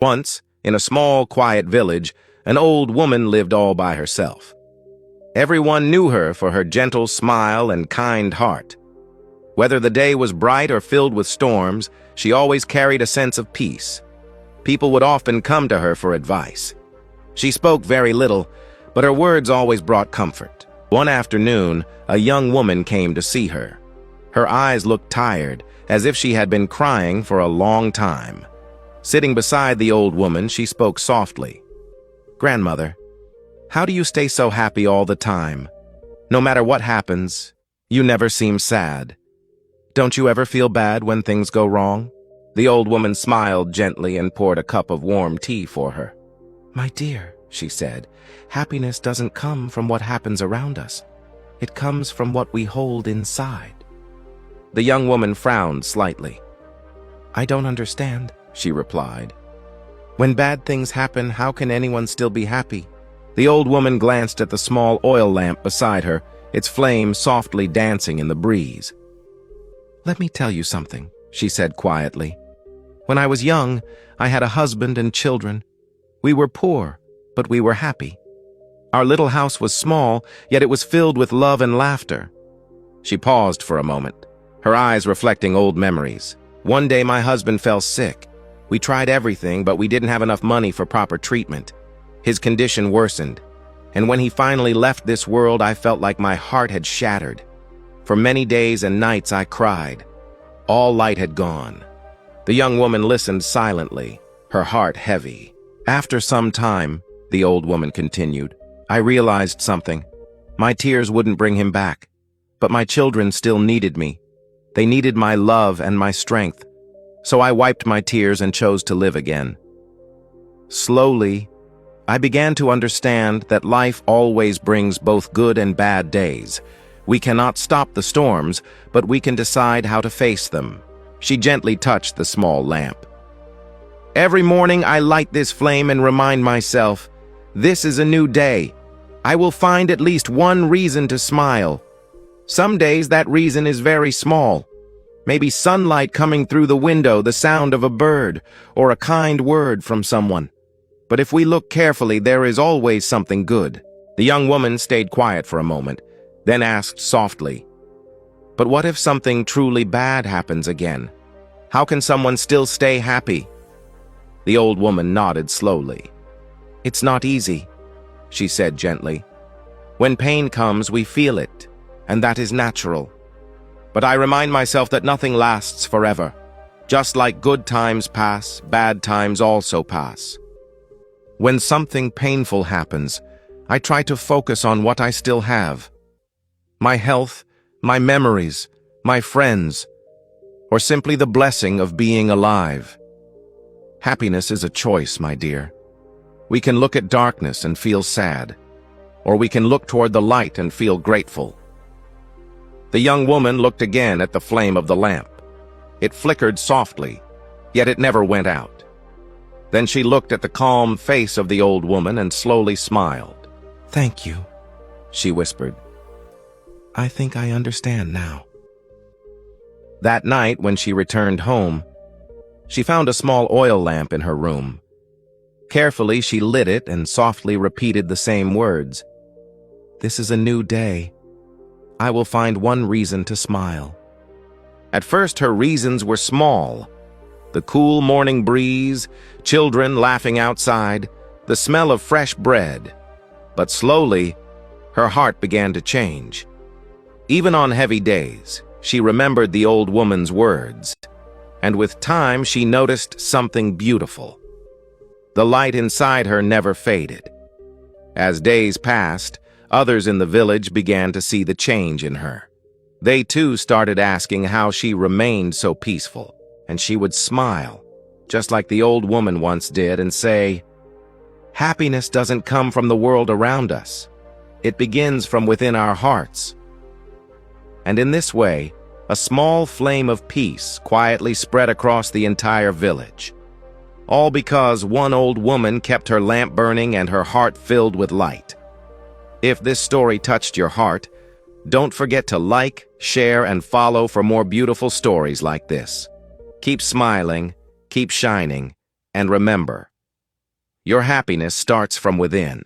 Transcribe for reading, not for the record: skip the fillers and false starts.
Once, in a small, quiet village, an old woman lived all by herself. Everyone knew her for her gentle smile and kind heart. Whether the day was bright or filled with storms, she always carried a sense of peace. People would often come to her for advice. She spoke very little, but her words always brought comfort. One afternoon, a young woman came to see her. Her eyes looked tired, as if she had been crying for a long time. Sitting beside the old woman, she spoke softly. "Grandmother, how do you stay so happy all the time? No matter what happens, you never seem sad. Don't you ever feel bad when things go wrong?" The old woman smiled gently and poured a cup of warm tea for her. "My dear," she said, "happiness doesn't come from what happens around us. It comes from what we hold inside." The young woman frowned slightly. "I don't understand," she replied. "When bad things happen, how can anyone still be happy?" The old woman glanced at the small oil lamp beside her, its flame softly dancing in the breeze. "Let me tell you something," she said quietly. "When I was young, I had a husband and children. We were poor, but we were happy. Our little house was small, yet it was filled with love and laughter." She paused for a moment, her eyes reflecting old memories. "One day my husband fell sick. We tried everything, but we didn't have enough money for proper treatment. His condition worsened, and when he finally left this world, I felt like my heart had shattered. For many days and nights I cried. All light had gone." The young woman listened silently, her heart heavy. "After some time," the old woman continued, "I realized something. My tears wouldn't bring him back, but my children still needed me. They needed my love and my strength. So I wiped my tears and chose to live again. Slowly, I began to understand that life always brings both good and bad days. We cannot stop the storms, but we can decide how to face them." She gently touched the small lamp. "Every morning I light this flame and remind myself, this is a new day. I will find at least one reason to smile. Some days that reason is very small. Maybe sunlight coming through the window, the sound of a bird, or a kind word from someone. But if we look carefully, there is always something good." The young woman stayed quiet for a moment, then asked softly, "But what if something truly bad happens again? How can someone still stay happy?" The old woman nodded slowly. "It's not easy," she said gently. "When pain comes, we feel it, and that is natural. But I remind myself that nothing lasts forever. Just like good times pass, bad times also pass. When something painful happens, I try to focus on what I still have. My health, my memories, my friends, or simply the blessing of being alive. Happiness is a choice, my dear. We can look at darkness and feel sad, or we can look toward the light and feel grateful." The young woman looked again at the flame of the lamp. It flickered softly, yet it never went out. Then she looked at the calm face of the old woman and slowly smiled. "Thank you," she whispered. "I think I understand now." That night, when she returned home, she found a small oil lamp in her room. Carefully, she lit it and softly repeated the same words. "This is a new day. I will find one reason to smile." At first, her reasons were small. The cool morning breeze, children laughing outside, the smell of fresh bread. But slowly, her heart began to change. Even on heavy days, she remembered the old woman's words, and with time she noticed something beautiful. The light inside her never faded. As days passed, others in the village began to see the change in her. They too started asking how she remained so peaceful, and she would smile, just like the old woman once did, and say, "Happiness doesn't come from the world around us. It begins from within our hearts." And in this way, a small flame of peace quietly spread across the entire village. All because one old woman kept her lamp burning and her heart filled with light. If this story touched your heart, don't forget to like, share, and follow for more beautiful stories like this. Keep smiling, keep shining, and remember, Your happiness starts from within.